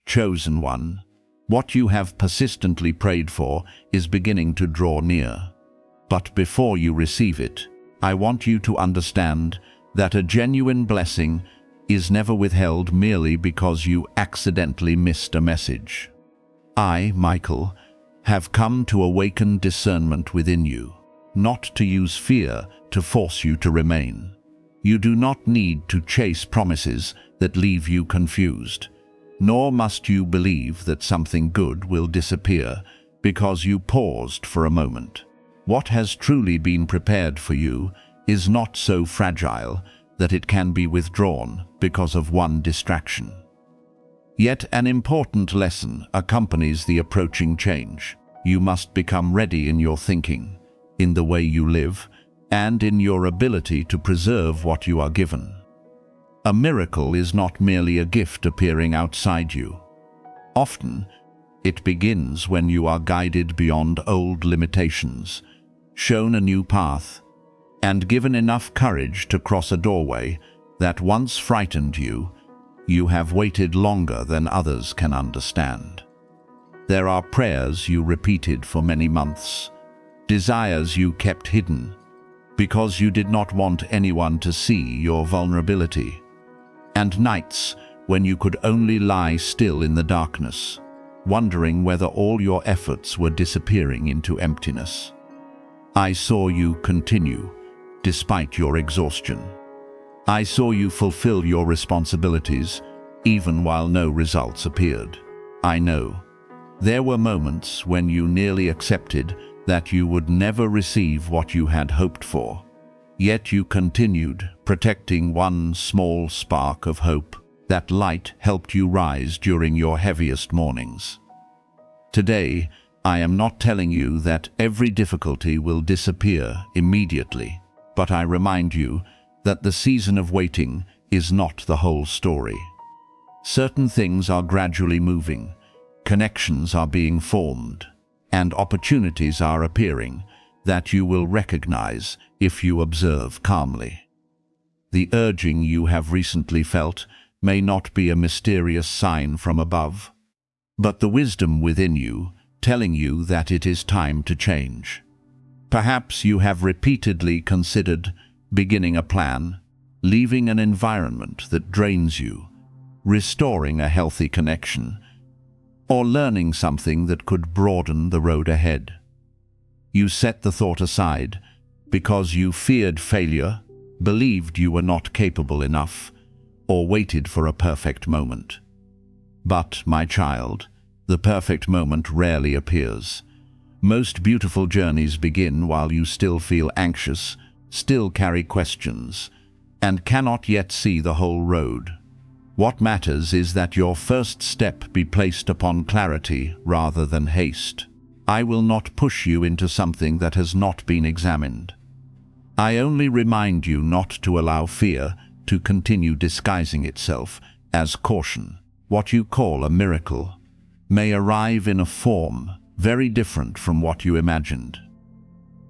Chosen one, what you have persistently prayed for is beginning to draw near. But before you receive it, I want you to understand that a genuine blessing is never withheld merely because you accidentally missed a message. I, Michael, have come to awaken discernment within you, not to use fear to force you to remain. You do not need to chase promises that leave you confused, nor must you believe that something good will disappear because you paused for a moment. What has truly been prepared for you is not so fragile that it can be withdrawn because of one distraction. Yet an important lesson accompanies the approaching change. You must become ready in your thinking, in the way you live, and in your ability to preserve what you are given. A miracle is not merely a gift appearing outside you. Often, it begins when you are guided beyond old limitations, shown a new path, and given enough courage to cross a doorway that once frightened you. You have waited longer than others can understand. There are prayers you repeated for many months, desires you kept hidden, because you did not want anyone to see your vulnerability, and nights when you could only lie still in the darkness, wondering whether all your efforts were disappearing into emptiness. I saw you continue, despite your exhaustion. I saw you fulfill your responsibilities, even while no results appeared. I know. There were moments when you nearly accepted that you would never receive what you had hoped for. Yet you continued, protecting one small spark of hope. That light helped you rise during your heaviest mornings. Today, I am not telling you that every difficulty will disappear immediately, but I remind you that the season of waiting is not the whole story. Certain things are gradually moving, connections are being formed, and opportunities are appearing that you will recognize if you observe calmly. The urging you have recently felt may not be a mysterious sign from above, but the wisdom within you telling you that it is time to change. Perhaps you have repeatedly considered beginning a plan, leaving an environment that drains you, restoring a healthy connection, or learning something that could broaden the road ahead. You set the thought aside because you feared failure, believed you were not capable enough, or waited for a perfect moment. But, my child, the perfect moment rarely appears. Most beautiful journeys begin while you still feel anxious, still carry questions, and cannot yet see the whole road. What matters is that your first step be placed upon clarity rather than haste. I will not push you into something that has not been examined. I only remind you not to allow fear to continue disguising itself as caution. What you call a miracle may arrive in a form very different from what you imagined.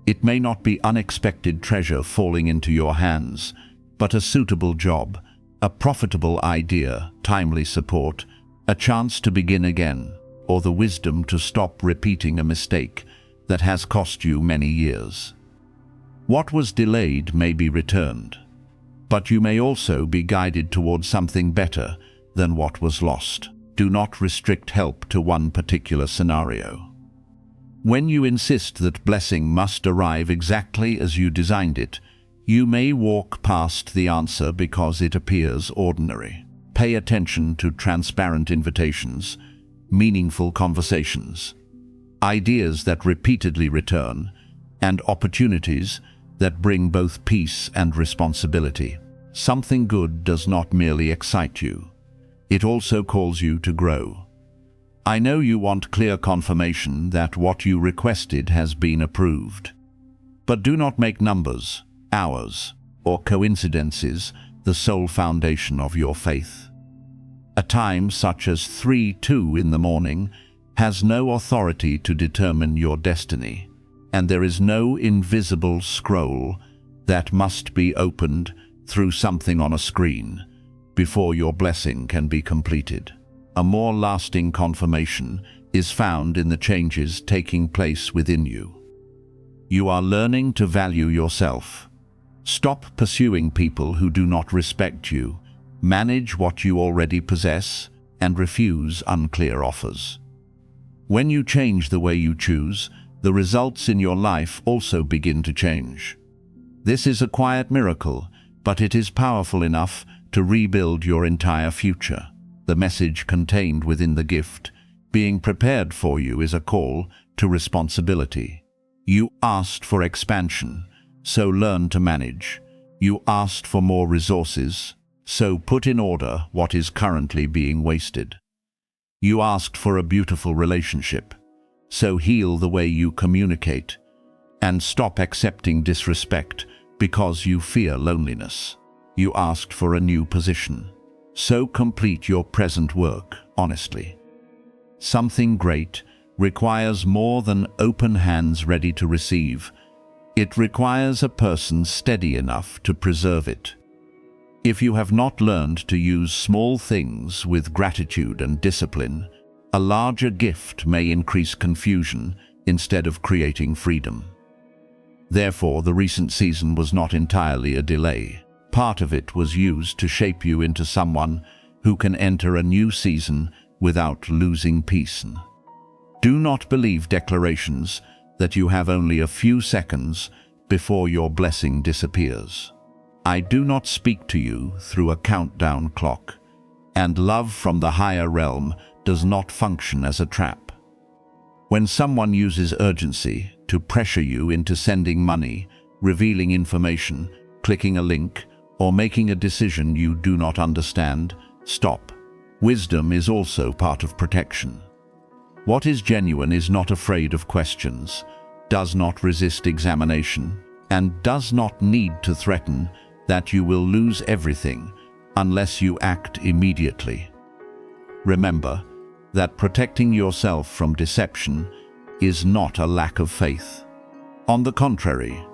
It may not be unexpected treasure falling into your hands, but a suitable job, a profitable idea, timely support, a chance to begin again, or the wisdom to stop repeating a mistake that has cost you many years. What was delayed may be returned, but you may also be guided towards something better than what was lost. Do not restrict help to one particular scenario. When you insist that blessing must arrive exactly as you designed it, you may walk past the answer because it appears ordinary. Pay attention to transparent invitations, meaningful conversations, ideas that repeatedly return, and opportunities that bring both peace and responsibility. Something good does not merely excite you. It also calls you to grow. I know you want clear confirmation that what you requested has been approved. But do not make numbers, hours, or coincidences the sole foundation of your faith. A time such as 3:02 in the morning has no authority to determine your destiny, and there is no invisible scroll that must be opened through something on a screen before your blessing can be completed. a more lasting confirmation is found in the changes taking place within you. You are learning to value yourself. Stop pursuing people who do not respect you, manage what you already possess, and refuse unclear offers. When you change the way you choose, the results in your life also begin to change. This is a quiet miracle, but it is powerful enough to rebuild your entire future. The message contained within the gift being prepared for you is a call to responsibility. You asked for expansion, so learn to manage. You asked for more resources, so put in order what is currently being wasted. You asked for a beautiful relationship, so heal the way you communicate, and stop accepting disrespect because you fear loneliness. You asked for a new position, so complete your present work honestly. Something great requires more than open hands ready to receive. It requires a person steady enough to preserve it. If you have not learned to use small things with gratitude and discipline, a larger gift may increase confusion instead of creating freedom. Therefore, the recent season was not entirely a delay. Part of it was used to shape you into someone who can enter a new season without losing peace. Do not believe declarations that you have only a few seconds before your blessing disappears. I do not speak to you through a countdown clock, and love from the higher realm does not function as a trap. When someone uses urgency to pressure you into sending money, revealing information, clicking a link, or making a decision you do not understand, stop. Wisdom is also part of protection. What is genuine is not afraid of questions, does not resist examination, and does not need to threaten that you will lose everything unless you act immediately. Remember that protecting yourself from deception is not a lack of faith. On the contrary,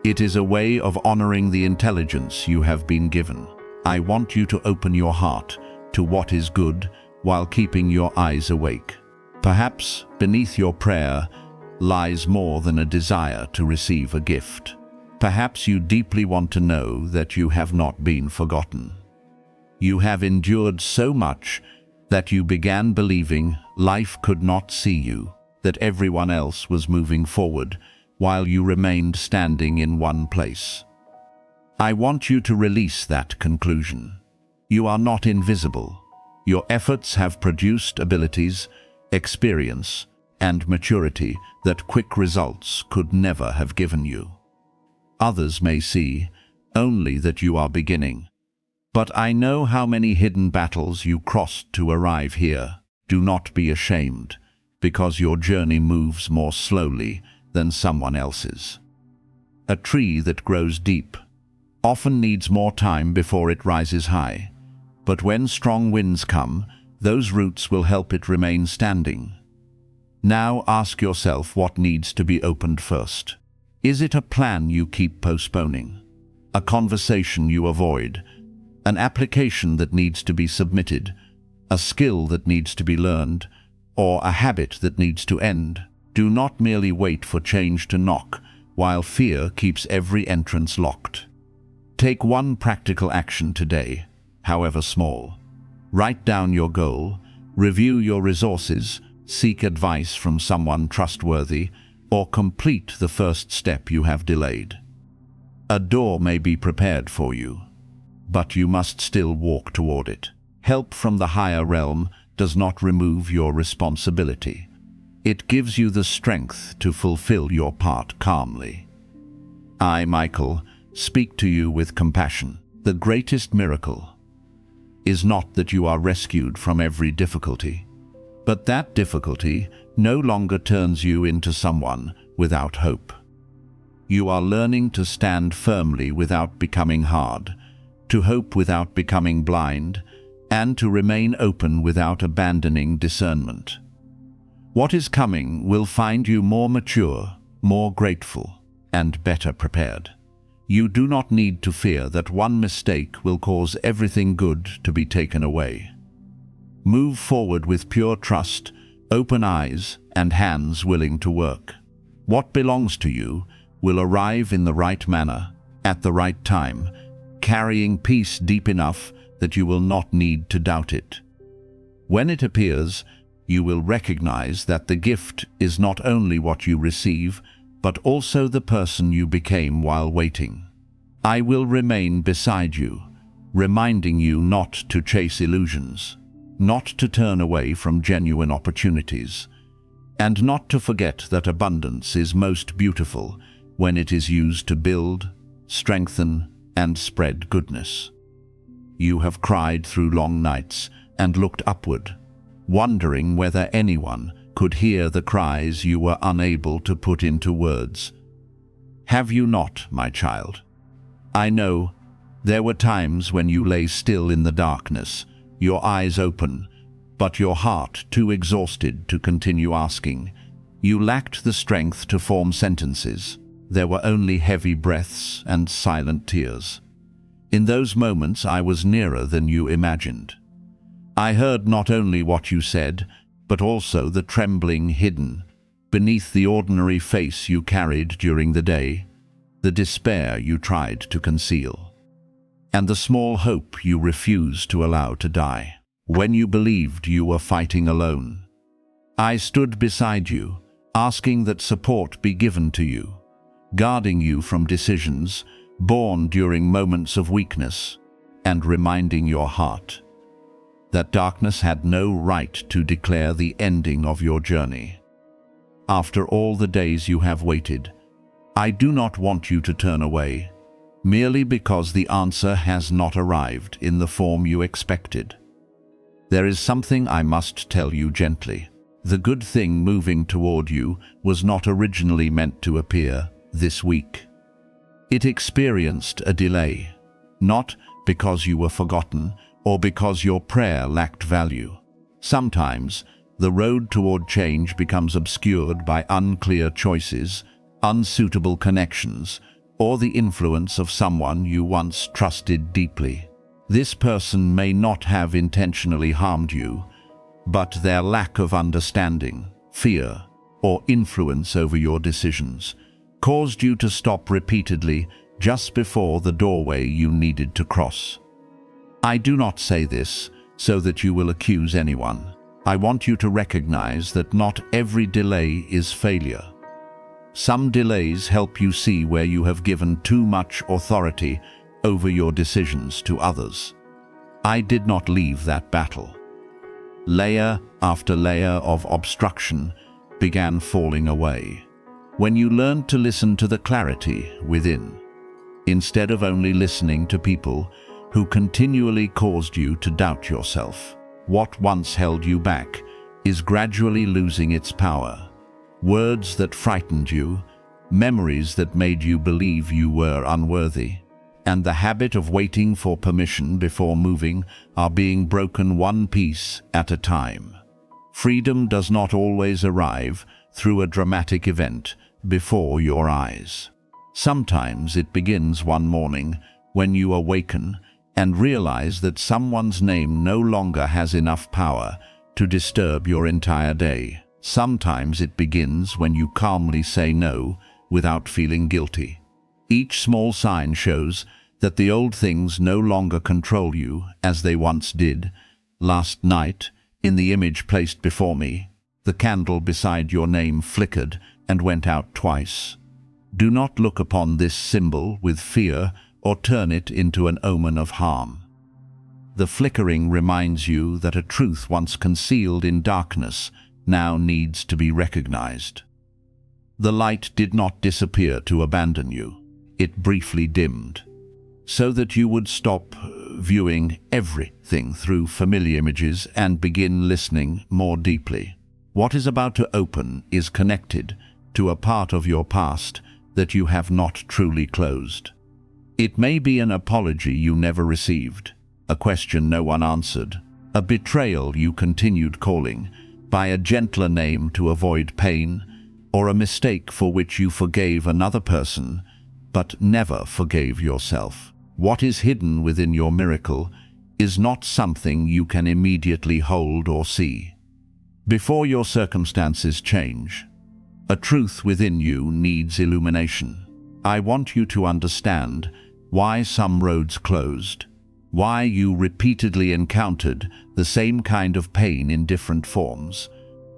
it is a way of honoring the intelligence you have been given. I want you to open your heart to what is good while keeping your eyes awake. Perhaps beneath your prayer lies more than a desire to receive a gift. Perhaps you deeply want to know that you have not been forgotten. You have endured so much that you began believing life could not see you, that everyone else was moving forward while you remained standing in one place. I want you to release that conclusion. You are not invisible. Your efforts have produced abilities, experience, and maturity that quick results could never have given you. Others may see only that you are beginning. But I know how many hidden battles you crossed to arrive here. Do not be ashamed, because your journey moves more slowly than someone else's. A tree that grows deep often needs more time before it rises high, but when strong winds come, those roots will help it remain standing. Now ask yourself what needs to be opened first. Is it a plan you keep postponing? A conversation you avoid? An application that needs to be submitted? A skill that needs to be learned? Or a habit that needs to end? Do not merely wait for change to knock, while fear keeps every entrance locked. Take one practical action today, however small. Write down your goal, review your resources, seek advice from someone trustworthy, or complete the first step you have delayed. A door may be prepared for you, but you must still walk toward it. Help from the higher realm does not remove your responsibility. It gives you the strength to fulfill your part calmly. I, Michael, speak to you with compassion. The greatest miracle is not that you are rescued from every difficulty, but that difficulty no longer turns you into someone without hope. You are learning to stand firmly without becoming hard, to hope without becoming blind, and to remain open without abandoning discernment. What is coming will find you more mature, more grateful, and better prepared. You do not need to fear that one mistake will cause everything good to be taken away. Move forward with pure trust, open eyes, and hands willing to work. What belongs to you will arrive in the right manner, at the right time, carrying peace deep enough that you will not need to doubt it. When it appears, you will recognize that the gift is not only what you receive, but also the person you became while waiting. I will remain beside you, reminding you not to chase illusions, not to turn away from genuine opportunities, and not to forget that abundance is most beautiful when it is used to build, strengthen, and spread goodness. You have cried through long nights and looked upward, wondering whether anyone could hear the cries you were unable to put into words. Have you not, my child? I know there were times when you lay still in the darkness, your eyes open, but your heart too exhausted to continue asking. You lacked the strength to form sentences. There were only heavy breaths and silent tears. In those moments I was nearer than you imagined. I heard not only what you said, but also the trembling hidden beneath the ordinary face you carried during the day, the despair you tried to conceal, and the small hope you refused to allow to die. When you believed you were fighting alone, I stood beside you, asking that support be given to you, guarding you from decisions born during moments of weakness, and reminding your heart that darkness had no right to declare the ending of your journey. After all the days you have waited, I do not want you to turn away, merely because the answer has not arrived in the form you expected. There is something I must tell you gently. The good thing moving toward you was not originally meant to appear this week. It experienced a delay, not because you were forgotten or because your prayer lacked value. Sometimes, the road toward change becomes obscured by unclear choices, unsuitable connections, or the influence of someone you once trusted deeply. This person may not have intentionally harmed you, but their lack of understanding, fear, or influence over your decisions caused you to stop repeatedly just before the doorway you needed to cross. I do not say this so that you will accuse anyone. I want you to recognize that not every delay is failure. Some delays help you see where you have given too much authority over your decisions to others. I did not leave that battle. Layer after layer of obstruction began falling away when you learned to listen to the clarity within, instead of only listening to people who continually caused you to doubt yourself. What once held you back is gradually losing its power. Words that frightened you, memories that made you believe you were unworthy, and the habit of waiting for permission before moving are being broken one piece at a time. Freedom does not always arrive through a dramatic event before your eyes. Sometimes it begins one morning when you awaken and realize that someone's name no longer has enough power to disturb your entire day. Sometimes it begins when you calmly say no without feeling guilty. Each small sign shows that the old things no longer control you as they once did. Last night, in the image placed before me, the candle beside your name flickered and went out twice. Do not look upon this symbol with fear or turn it into an omen of harm. The flickering reminds you that a truth once concealed in darkness now needs to be recognized. The light did not disappear to abandon you. It briefly dimmed, so that you would stop viewing everything through familiar images and begin listening more deeply. What is about to open is connected to a part of your past that you have not truly closed. It may be an apology you never received, a question no one answered, a betrayal you continued calling by a gentler name to avoid pain, or a mistake for which you forgave another person but never forgave yourself. What is hidden within your miracle is not something you can immediately hold or see. Before your circumstances change, a truth within you needs illumination. I want you to understand why some roads closed, why you repeatedly encountered the same kind of pain in different forms,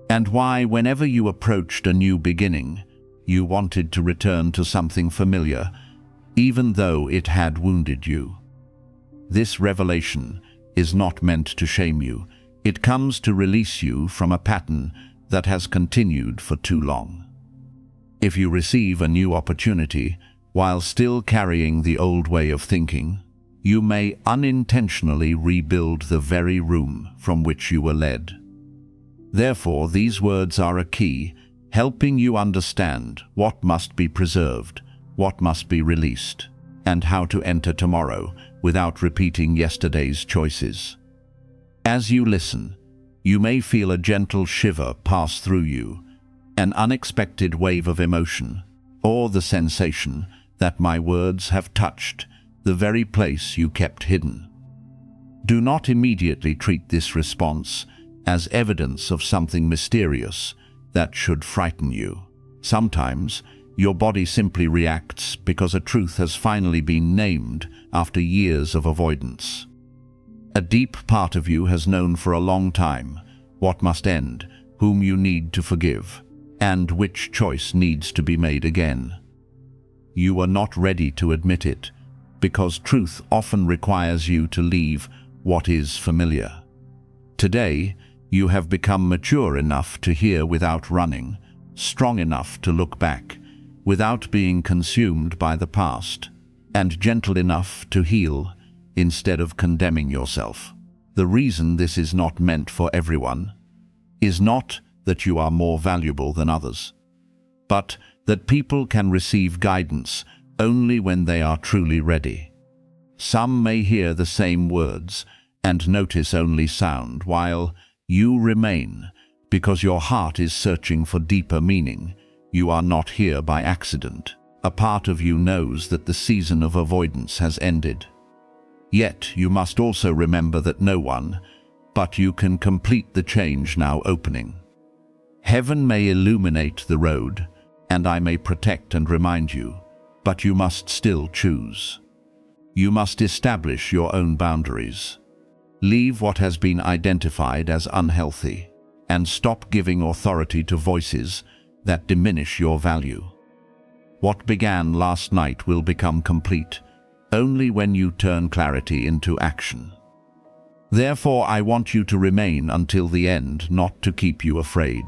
and why whenever you approached a new beginning, you wanted to return to something familiar, even though it had wounded you. This revelation is not meant to shame you. It comes to release you from a pattern that has continued for too long. If you receive a new opportunity while still carrying the old way of thinking, you may unintentionally rebuild the very room from which you were led. Therefore, these words are a key, helping you understand what must be preserved, what must be released, and how to enter tomorrow without repeating yesterday's choices. As you listen, you may feel a gentle shiver pass through you, an unexpected wave of emotion, or the sensation that my words have touched the very place you kept hidden. Do not immediately treat this response as evidence of something mysterious that should frighten you. Sometimes, your body simply reacts because a truth has finally been named after years of avoidance. A deep part of you has known for a long time what must end, whom you need to forgive, and which choice needs to be made again. You are not ready to admit it, because truth often requires you to leave what is familiar. Today, you have become mature enough to hear without running, strong enough to look back, without being consumed by the past, and gentle enough to heal instead of condemning yourself. The reason this is not meant for everyone is not that you are more valuable than others, but that people can receive guidance only when they are truly ready. Some may hear the same words and notice only sound, while you remain because your heart is searching for deeper meaning. You are not here by accident. A part of you knows that the season of avoidance has ended. Yet you must also remember that no one but you can complete the change now opening. Heaven may illuminate the road, and I may protect and remind you, but you must still choose. You must establish your own boundaries. Leave what has been identified as unhealthy, and stop giving authority to voices that diminish your value. What began last night will become complete only when you turn clarity into action. Therefore, I want you to remain until the end, not to keep you afraid,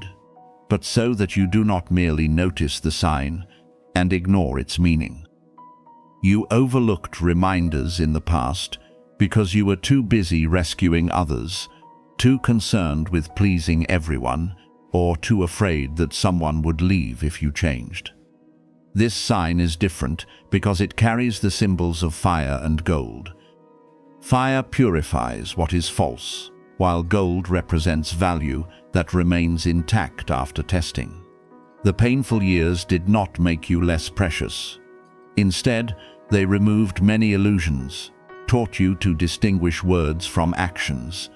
but so that you do not merely notice the sign and ignore its meaning. You overlooked reminders in the past because you were too busy rescuing others, too concerned with pleasing everyone, or too afraid that someone would leave if you changed. This sign is different because it carries the symbols of fire and gold. Fire purifies what is false, while gold represents value that remains intact after testing. The painful years did not make you less precious. Instead, they removed many illusions, taught you to distinguish words from actions,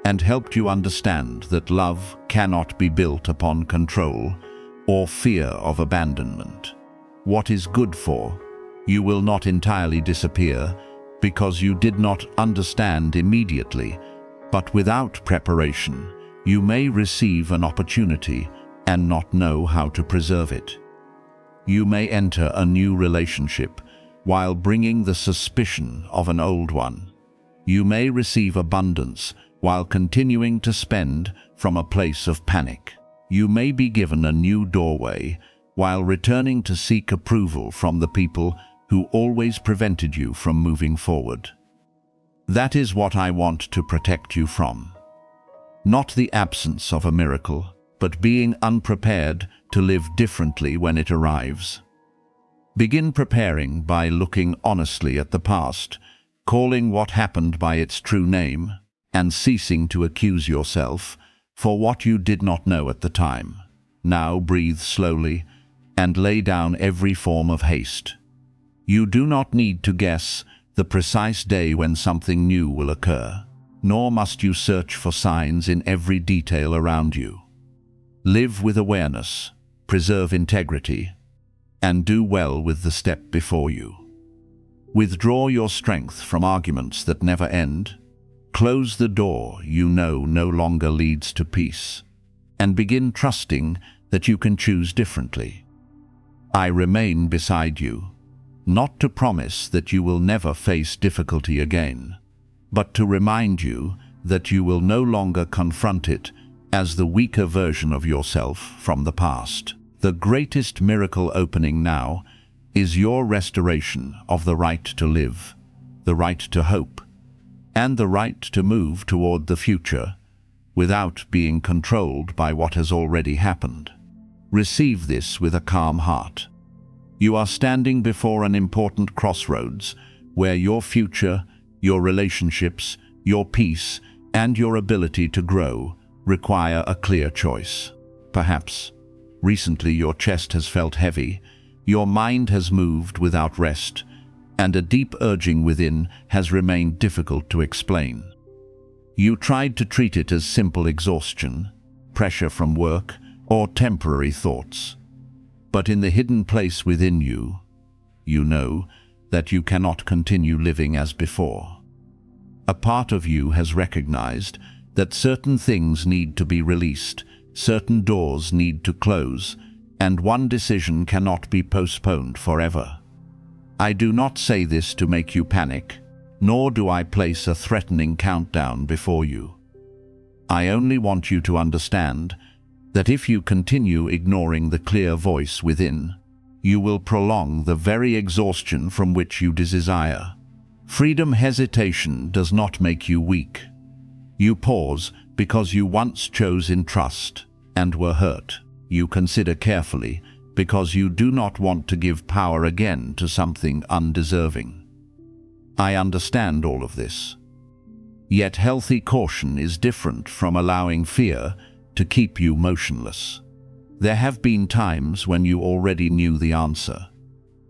and helped you understand that love cannot be built upon control or fear of abandonment. What is good for you will not entirely disappear because you did not understand immediately, but without preparation, you may receive an opportunity and not know how to preserve it. You may enter a new relationship while bringing the suspicion of an old one. You may receive abundance while continuing to spend from a place of panic. You may be given a new doorway while returning to seek approval from the people who always prevented you from moving forward. That is what I want to protect you from. Not the absence of a miracle, but being unprepared to live differently when it arrives. Begin preparing by looking honestly at the past, calling what happened by its true name, and ceasing to accuse yourself for what you did not know at the time. Now breathe slowly and lay down every form of haste. You do not need to guess the precise day when something new will occur, nor must you search for signs in every detail around you. Live with awareness, preserve integrity, and do well with the step before you. Withdraw your strength from arguments that never end. Close the door you know no longer leads to peace, and begin trusting that you can choose differently. I remain beside you, not to promise that you will never face difficulty again, but to remind you that you will no longer confront it as the weaker version of yourself from the past. The greatest miracle opening now is your restoration of the right to live, the right to hope, and the right to move toward the future without being controlled by what has already happened. Receive this with a calm heart. You are standing before an important crossroads where your future, your relationships, your peace, and your ability to grow require a clear choice. Perhaps recently your chest has felt heavy, your mind has moved without rest, and a deep urging within has remained difficult to explain. You tried to treat it as simple exhaustion, pressure from work, or temporary thoughts. But in the hidden place within you, you know that you cannot continue living as before. A part of you has recognized that certain things need to be released, certain doors need to close, and one decision cannot be postponed forever. I do not say this to make you panic, nor do I place a threatening countdown before you. I only want you to understand that if you continue ignoring the clear voice within, you will prolong the very exhaustion from which you desire. Freedom hesitation does not make you weak. You pause because you once chose in trust and were hurt. You consider carefully because you do not want to give power again to something undeserving. I understand all of this. Yet healthy caution is different from allowing fear to keep you motionless. There have been times when you already knew the answer,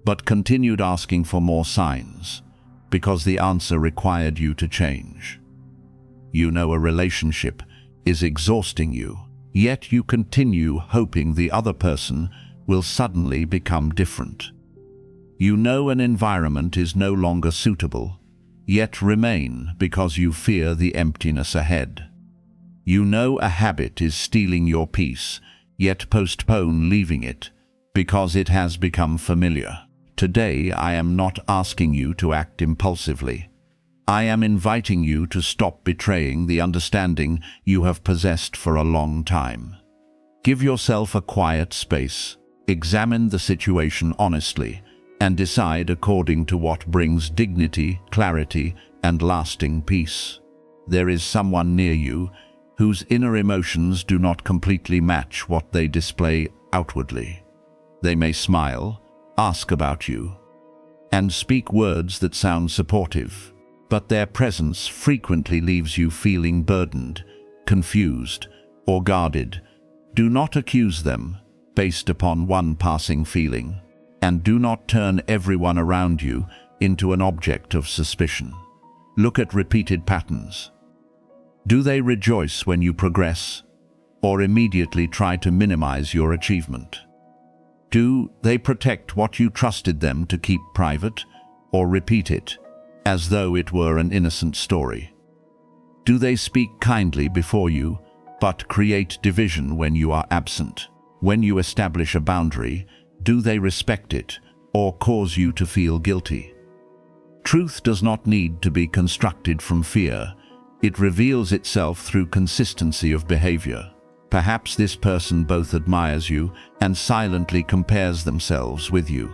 but continued asking for more signs because the answer required you to change. You know a relationship is exhausting you, yet you continue hoping the other person will suddenly become different. You know an environment is no longer suitable, yet remain because you fear the emptiness ahead. You know a habit is stealing your peace, yet postpone leaving it because it has become familiar. Today, I am not asking you to act impulsively. I am inviting you to stop betraying the understanding you have possessed for a long time. Give yourself a quiet space, examine the situation honestly, and decide according to what brings dignity, clarity, and lasting peace. There is someone near you whose inner emotions do not completely match what they display outwardly. They may smile, ask about you, and speak words that sound supportive, but their presence frequently leaves you feeling burdened, confused, or guarded. Do not accuse them based upon one passing feeling, and do not turn everyone around you into an object of suspicion. Look at repeated patterns. Do they rejoice when you progress, or immediately try to minimize your achievement? Do they protect what you trusted them to keep private, or repeat it as though it were an innocent story? Do they speak kindly before you, but create division when you are absent? When you establish a boundary, do they respect it, or cause you to feel guilty? Truth does not need to be constructed from fear. It reveals itself through consistency of behavior. Perhaps this person both admires you and silently compares themselves with you.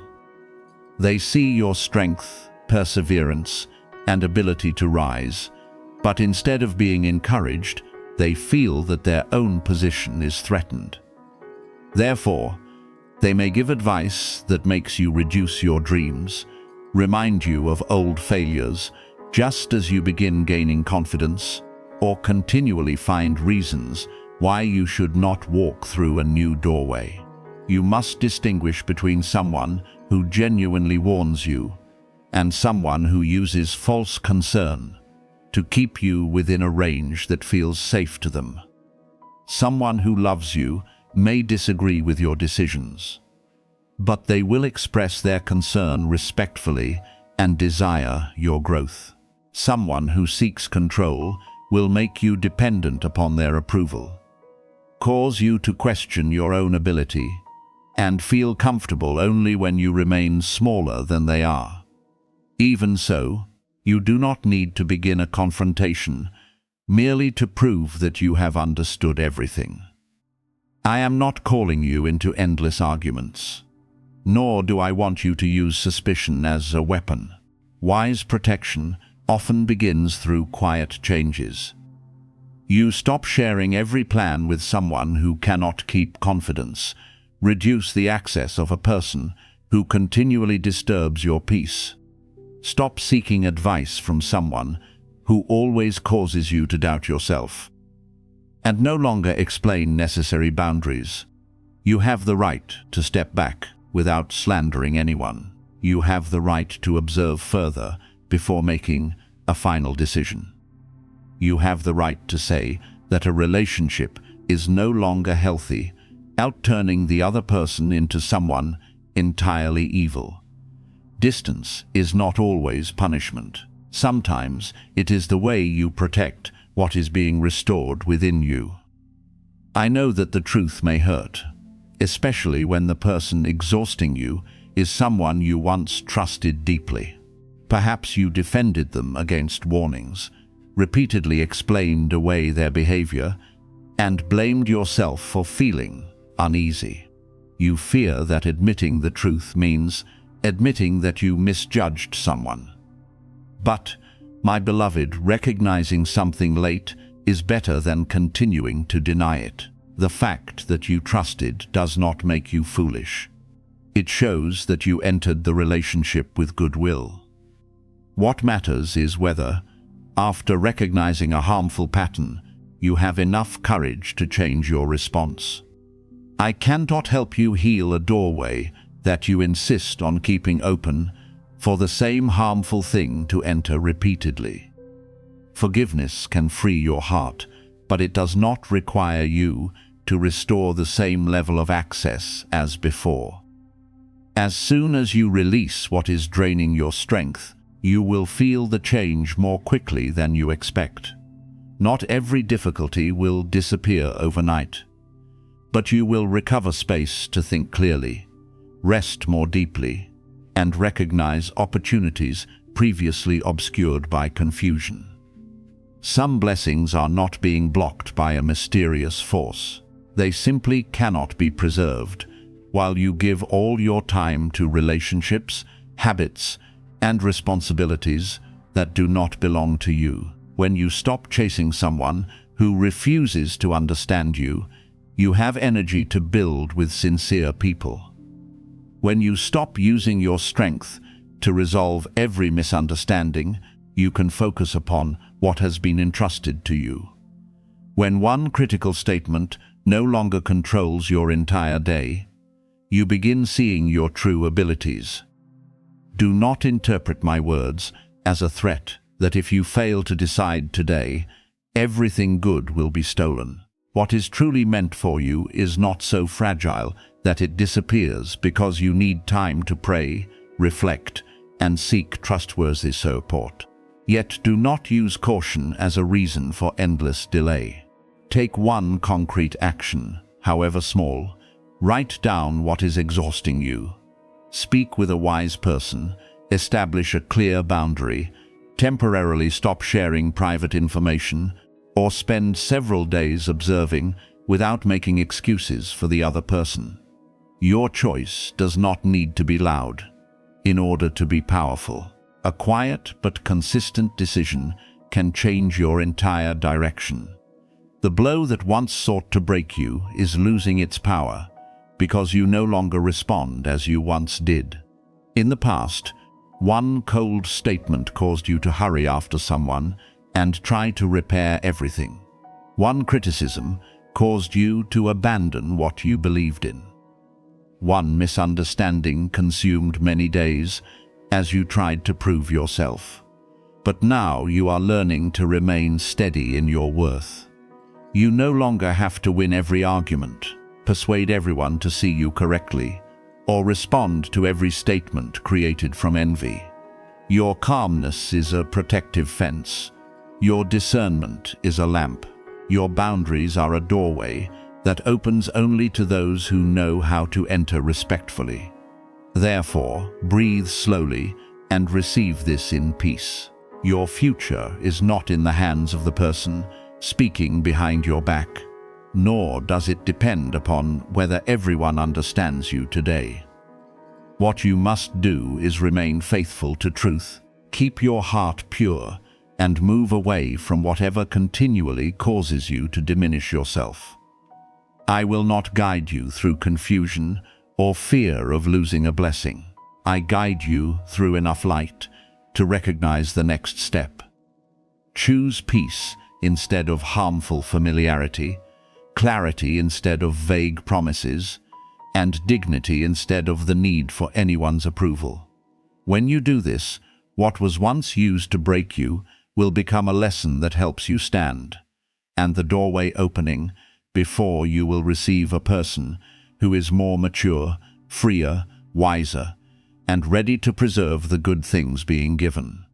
They see your strength, perseverance, and ability to rise, but instead of being encouraged, they feel that their own position is threatened. Therefore, they may give advice that makes you reduce your dreams, remind you of old failures just as you begin gaining confidence, or continually find reasons why you should not walk through a new doorway. You must distinguish between someone who genuinely warns you and someone who uses false concern to keep you within a range that feels safe to them. Someone who loves you may disagree with your decisions, but they will express their concern respectfully and desire your growth. Someone who seeks control will make you dependent upon their approval, cause you to question your own ability, and feel comfortable only when you remain smaller than they are. Even so, you do not need to begin a confrontation merely to prove that you have understood everything. I am not calling you into endless arguments, nor do I want you to use suspicion as a weapon. Wise protection often begins through quiet changes. You stop sharing every plan with someone who cannot keep confidence, reduce the access of a person who continually disturbs your peace. Stop seeking advice from someone who always causes you to doubt yourself. And no longer explain necessary boundaries. You have the right to step back without slandering anyone. You have the right to observe further before making a final decision. You have the right to say that a relationship is no longer healthy, outturning the other person into someone entirely evil. Distance is not always punishment. Sometimes it is the way you protect what is being restored within you. I know that the truth may hurt, especially when the person exhausting you is someone you once trusted deeply. Perhaps you defended them against warnings, repeatedly explained away their behavior, and blamed yourself for feeling uneasy. You fear that admitting the truth means admitting that you misjudged someone. But, my beloved, recognizing something late is better than continuing to deny it. The fact that you trusted does not make you foolish. It shows that you entered the relationship with goodwill. What matters is whether, after recognizing a harmful pattern, you have enough courage to change your response. I cannot help you heal a doorway that you insist on keeping open for the same harmful thing to enter repeatedly. Forgiveness can free your heart, but it does not require you to restore the same level of access as before. As soon as you release what is draining your strength, you will feel the change more quickly than you expect. Not every difficulty will disappear overnight, but you will recover space to think clearly, rest more deeply, and recognize opportunities previously obscured by confusion. Some blessings are not being blocked by a mysterious force. They simply cannot be preserved while you give all your time to relationships, habits, and responsibilities that do not belong to you. When you stop chasing someone who refuses to understand you, you have energy to build with sincere people. When you stop using your strength to resolve every misunderstanding, you can focus upon what has been entrusted to you. When one critical statement no longer controls your entire day, you begin seeing your true abilities. Do not interpret my words as a threat that if you fail to decide today, everything good will be stolen. What is truly meant for you is not so fragile that it disappears because you need time to pray, reflect, and seek trustworthy support. Yet do not use caution as a reason for endless delay. Take one concrete action, however small. Write down what is exhausting you. Speak with a wise person, establish a clear boundary, temporarily stop sharing private information, or spend several days observing without making excuses for the other person. Your choice does not need to be loud in order to be powerful. A quiet but consistent decision can change your entire direction. The blow that once sought to break you is losing its power because you no longer respond as you once did. In the past, one cold statement caused you to hurry after someone and try to repair everything. One criticism caused you to abandon what you believed in. One misunderstanding consumed many days, as you tried to prove yourself. But now you are learning to remain steady in your worth. You no longer have to win every argument, persuade everyone to see you correctly, or respond to every statement created from envy. Your calmness is a protective fence. Your discernment is a lamp. Your boundaries are a doorway that opens only to those who know how to enter respectfully. Therefore, breathe slowly and receive this in peace. Your future is not in the hands of the person speaking behind your back, nor does it depend upon whether everyone understands you today. What you must do is remain faithful to truth, keep your heart pure, and move away from whatever continually causes you to diminish yourself. I will not guide you through confusion or fear of losing a blessing. I guide you through enough light to recognize the next step. Choose peace instead of harmful familiarity, clarity instead of vague promises, and dignity instead of the need for anyone's approval. When you do this, what was once used to break you will become a lesson that helps you stand, and the doorway opening before you will receive a person who is more mature, freer, wiser, and ready to preserve the good things being given.